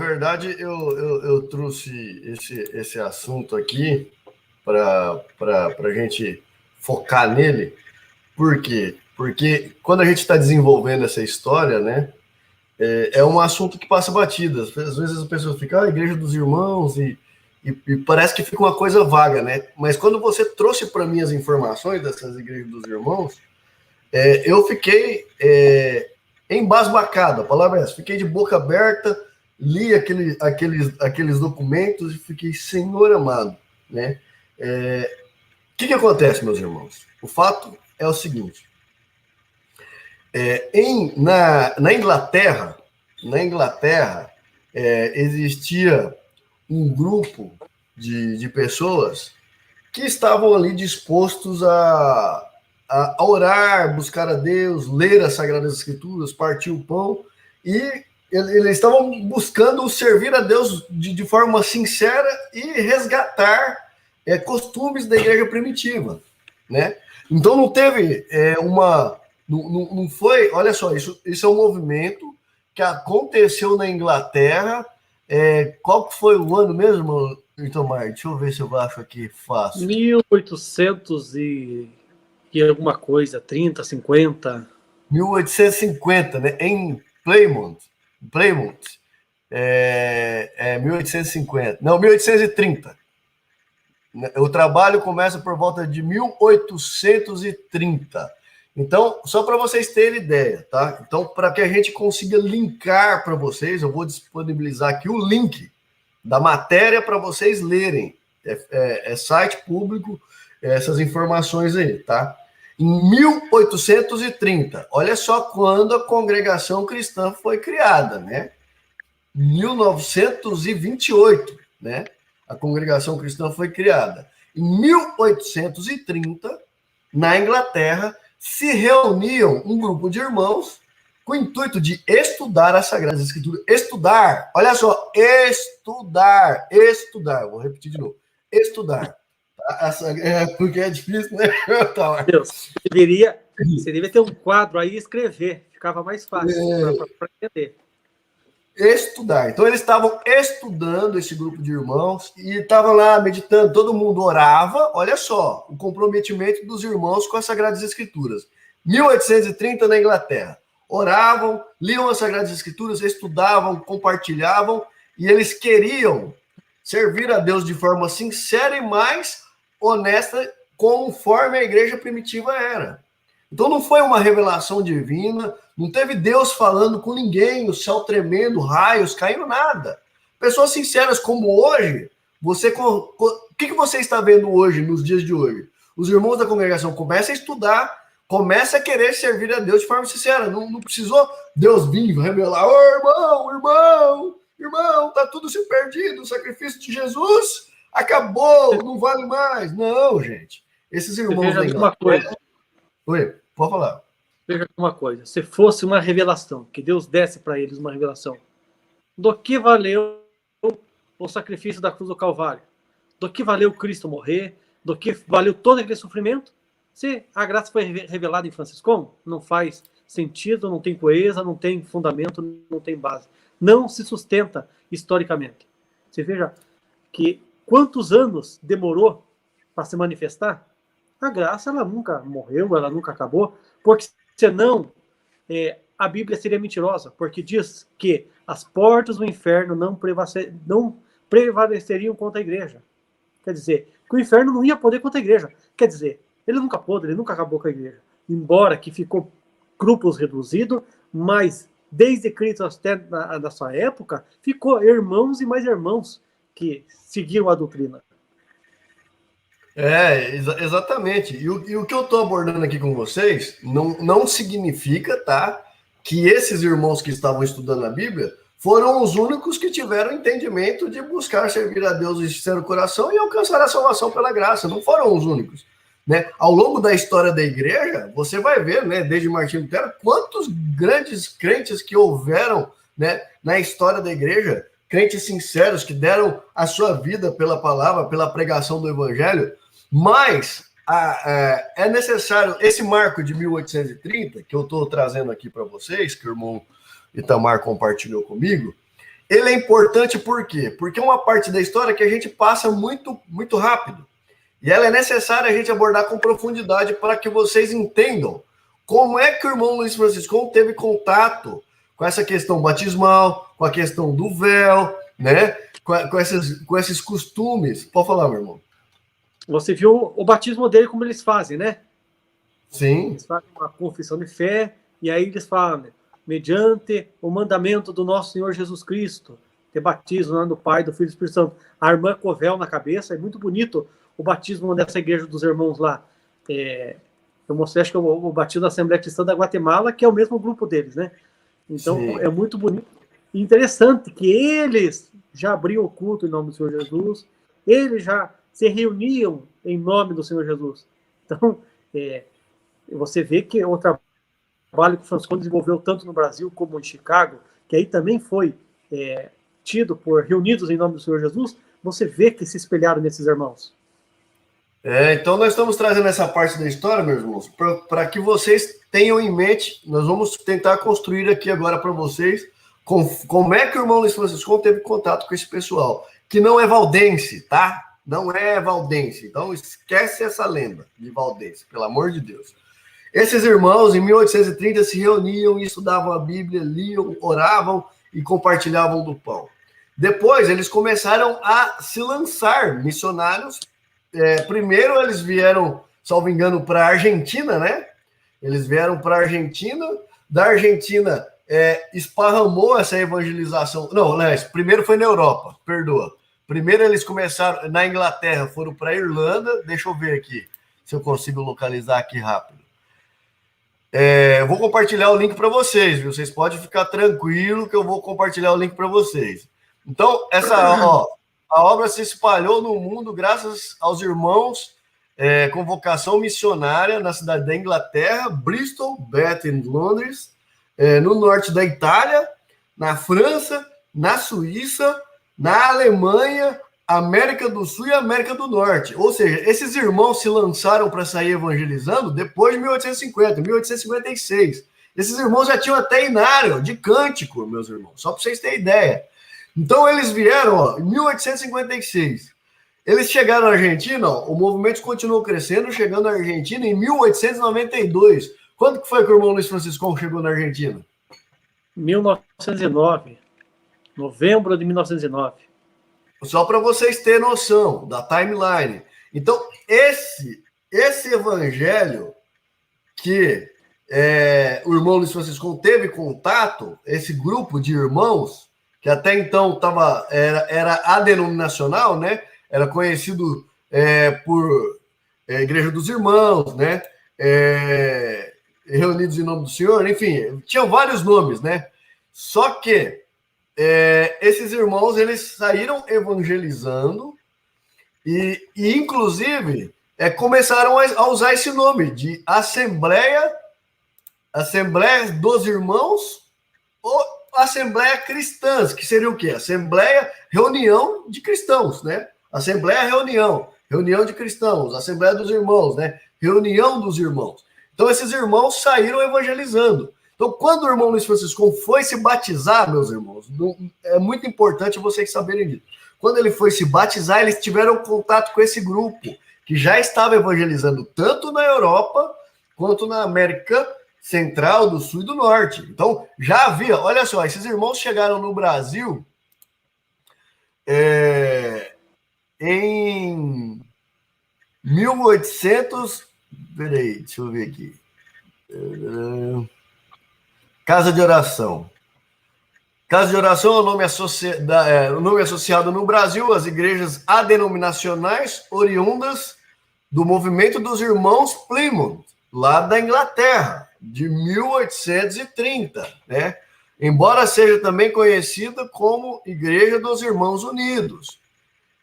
verdade, eu trouxe esse assunto aqui para a gente focar nele. Por quê? Porque quando a gente está desenvolvendo essa história, né, é um assunto que passa batidas. Às vezes as pessoas ficam, a Igreja dos Irmãos, e parece que fica uma coisa vaga, né? Mas quando você trouxe para mim as informações dessas Igrejas dos Irmãos, eu fiquei embasbacado, a palavra é essa, fiquei de boca aberta, li aqueles documentos e fiquei, Senhor amado, né? O que acontece, meus irmãos? O fato é o seguinte, na Inglaterra, existia um grupo de pessoas que estavam ali dispostos a orar, buscar a Deus, ler as Sagradas Escrituras, partir o pão, e eles estavam buscando servir a Deus de forma sincera e resgatar costumes da igreja primitiva, né? Então não teve não foi, olha só, isso é um movimento que aconteceu na Inglaterra. Qual que foi o ano mesmo, Itamar? Deixa eu ver se eu acho aqui fácil. 1800 e alguma coisa, 30, 50. 1850, né? Em Plymouth. 1850. Não, 1830. O trabalho começa por volta de 1830. Então, só para vocês terem ideia, tá? Então, para que a gente consiga linkar para vocês, eu vou disponibilizar aqui o link da matéria para vocês lerem. É site público, essas informações aí, tá? Em 1830, olha só quando a congregação cristã foi criada, né? 1928, né? A congregação cristã foi criada. Em 1830, na Inglaterra, se reuniam um grupo de irmãos com o intuito de estudar as Sagradas Escrituras. Estudar, olha só, estudar. Vou repetir de novo. Estudar. Porque é difícil, né? Deus, você deveria ter um quadro aí e escrever. Ficava mais fácil para entender. Estudar. Então, eles estavam estudando, esse grupo de irmãos, e estavam lá meditando, todo mundo orava. Olha só, o comprometimento dos irmãos com as Sagradas Escrituras. 1830, na Inglaterra. Oravam, liam as Sagradas Escrituras, estudavam, compartilhavam, e eles queriam servir a Deus de forma sincera e mais honesta, conforme a igreja primitiva era. Então não foi uma revelação divina, não teve Deus falando com ninguém, o céu tremendo, raios caindo, nada. Pessoas sinceras como hoje, o que você está vendo hoje, nos dias de hoje? Os irmãos da congregação começam a estudar, começam a querer servir a Deus de forma sincera. Não precisou Deus vir revelar, irmão, tá tudo se perdido, o sacrifício de Jesus acabou, não vale mais. Não, gente. Esses irmãos da Inglaterra... Oi, pode falar. Veja uma coisa, se fosse uma revelação, que Deus desse para eles uma revelação, do que valeu o sacrifício da cruz do Calvário? Do que valeu Cristo morrer? Do que valeu todo aquele sofrimento? Se a graça foi revelada em Francisco, não faz sentido, não tem coesa, não tem fundamento, não tem base. Não se sustenta historicamente. Você veja que quantos anos demorou para se manifestar? A graça, ela nunca morreu, ela nunca acabou, porque senão a Bíblia seria mentirosa, porque diz que as portas do inferno não prevaleceriam contra a igreja. Quer dizer, que o inferno não ia poder contra a igreja. Quer dizer, ele nunca pôde, ele nunca acabou com a igreja. Embora que ficou grupos reduzidos, mas desde Cristo até da sua época, ficou irmãos e mais irmãos que seguiram a doutrina. Exatamente. E o que eu estou abordando aqui com vocês não significa, tá, que esses irmãos que estavam estudando a Bíblia foram os únicos que tiveram entendimento de buscar servir a Deus de sincero coração e alcançar a salvação pela graça. Não foram os únicos, né? Ao longo da história da igreja, você vai ver, né, desde Martinho Lutero, quantos grandes crentes que houveram, né, na história da igreja, crentes sinceros que deram a sua vida pela palavra, pela pregação do evangelho. Mas é necessário, esse marco de 1830, que eu estou trazendo aqui para vocês, que o irmão Itamar compartilhou comigo, Ele é importante por quê? Porque é uma parte da história que a gente passa muito, muito rápido. E ela é necessária a gente abordar com profundidade para que vocês entendam como é que o irmão Luiz Francisco teve contato com essa questão batismal, com a questão do véu, né? Com esses costumes. Pode falar, meu irmão. Você viu o batismo dele como eles fazem, né? Sim. Eles fazem uma confissão de fé, e aí eles falam, né, mediante o mandamento do nosso Senhor Jesus Cristo, ter batismo né, do Pai, do Filho e do Espírito Santo. A irmã com o véu na cabeça, é muito bonito o batismo dessa igreja dos irmãos lá. Eu mostrei, acho que o batismo da Assembleia Cristã da Guatemala, que é o mesmo grupo deles, né? Então, sim, é muito bonito e interessante que eles já abriam o culto em nome do Senhor Jesus, eles já se reuniam em nome do Senhor Jesus. Então, você vê que o trabalho que o Francisco desenvolveu tanto no Brasil como em Chicago, que aí também foi tido por reunidos em nome do Senhor Jesus, você vê que se espelharam nesses irmãos. Então nós estamos trazendo essa parte da história, meus irmãos, para que vocês tenham em mente. Nós vamos tentar construir aqui agora para vocês como é que o irmão Luiz Francisco teve contato com esse pessoal, que não é valdense, tá? Não é valdense. Então esquece essa lenda de valdense, pelo amor de Deus. Esses irmãos, em 1830, se reuniam e estudavam a Bíblia, liam, oravam e compartilhavam do pão. Depois, eles começaram a se lançar missionários. Primeiro, eles vieram, salvo engano, para a Argentina, né? Eles vieram para a Argentina. Da Argentina, esparramou essa evangelização. Não, primeiro foi na Europa, perdoa. Primeiro, eles começaram na Inglaterra, foram para a Irlanda. Deixa eu ver aqui, se eu consigo localizar aqui rápido. Eu vou compartilhar o link para vocês, viu? Vocês podem ficar tranquilo que eu vou compartilhar o link para vocês. Então, a obra se espalhou no mundo graças aos irmãos com vocação missionária na cidade da Inglaterra, Bristol, Bath em Londres, no norte da Itália, na França, na Suíça, na Alemanha, América do Sul e América do Norte. Ou seja, esses irmãos se lançaram para sair evangelizando depois de 1850, 1856. Esses irmãos já tinham até inário de cântico, meus irmãos, só para vocês terem ideia. Então, eles vieram em 1856. Eles chegaram na Argentina, o movimento continuou crescendo, chegando na Argentina em 1892. Quando que foi que o irmão Luiz Francisco chegou na Argentina? 1909. Novembro de 1909. Só para vocês terem noção da timeline. Então, esse evangelho que o irmão Luiz Francisco teve contato, esse grupo de irmãos, que até então era adenominacional, né? Era conhecido por Igreja dos Irmãos, né? Reunidos em nome do Senhor, enfim, tinham vários nomes, né? Só que esses irmãos, eles saíram evangelizando e inclusive, começaram a usar esse nome de Assembleia dos Irmãos ou Assembleia Cristãs, que seria o quê? Assembleia, reunião de cristãos, né? Assembleia, reunião de cristãos, Assembleia dos Irmãos, né? Reunião dos irmãos. Então, esses irmãos saíram evangelizando. Então, quando o irmão Luiz Francisco foi se batizar, meus irmãos, é muito importante vocês saberem disso. Quando ele foi se batizar, eles tiveram contato com esse grupo, que já estava evangelizando tanto na Europa, quanto na América Central, do Sul e do Norte. Então, já havia, olha só, esses irmãos chegaram no Brasil em 1800... Peraí, deixa eu ver aqui. Casa de oração. Casa de oração é o nome associado no Brasil às igrejas adenominacionais oriundas do movimento dos irmãos Plymouth, lá da Inglaterra, de 1830, né? Embora seja também conhecida como Igreja dos Irmãos Unidos.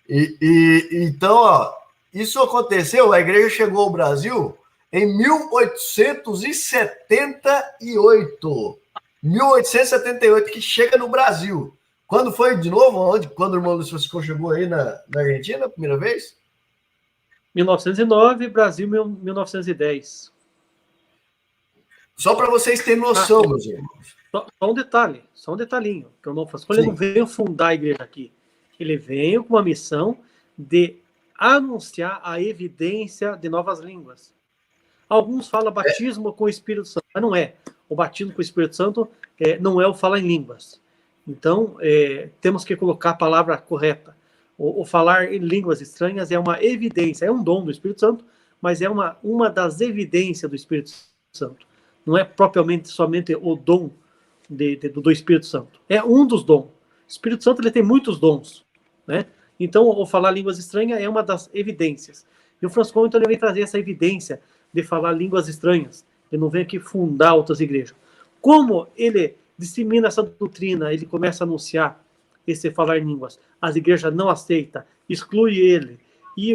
Então, isso aconteceu, a igreja chegou ao Brasil em 1878. 1878, que chega no Brasil. Quando foi de novo? Quando o irmão Luiz Francisco chegou aí na Argentina, a primeira vez? 1909, Brasil, 1910. Só para vocês terem noção, meus irmãos. Só um detalhinho, que eu não faço. Ele não veio fundar a igreja aqui. Ele veio com uma missão de anunciar a evidência de novas línguas. Alguns falam batismo com o Espírito Santo, mas não é. O batismo com o Espírito Santo não é o falar em línguas. Então, temos que colocar a palavra correta. O falar em línguas estranhas é uma evidência, é um dom do Espírito Santo, mas é uma das evidências do Espírito Santo. Não é propriamente somente o dom do Espírito Santo. É um dos dons. O Espírito Santo ele tem muitos dons, né? Então, o falar línguas estranhas é uma das evidências. E o Francisco, então, ele vem trazer essa evidência de falar línguas estranhas. Ele não vem aqui fundar outras igrejas. Como ele dissemina essa doutrina, ele começa a anunciar esse falar em línguas. As igrejas não aceitam, exclui ele. E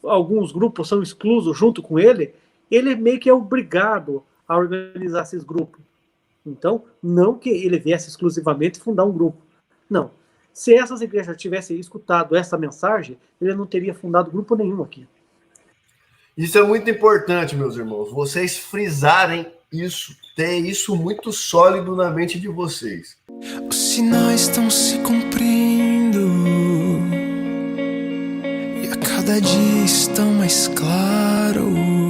alguns grupos são exclusos junto com ele. Ele meio que é obrigado a organizar esses grupos. Então, não que ele viesse exclusivamente fundar um grupo. Não. Se essas igrejas tivessem escutado essa mensagem, ele não teria fundado grupo nenhum aqui. Isso é muito importante, meus irmãos. Vocês frisarem isso, ter isso muito sólido na mente de vocês. Os sinais estão se cumprindo e a cada dia estão mais claros.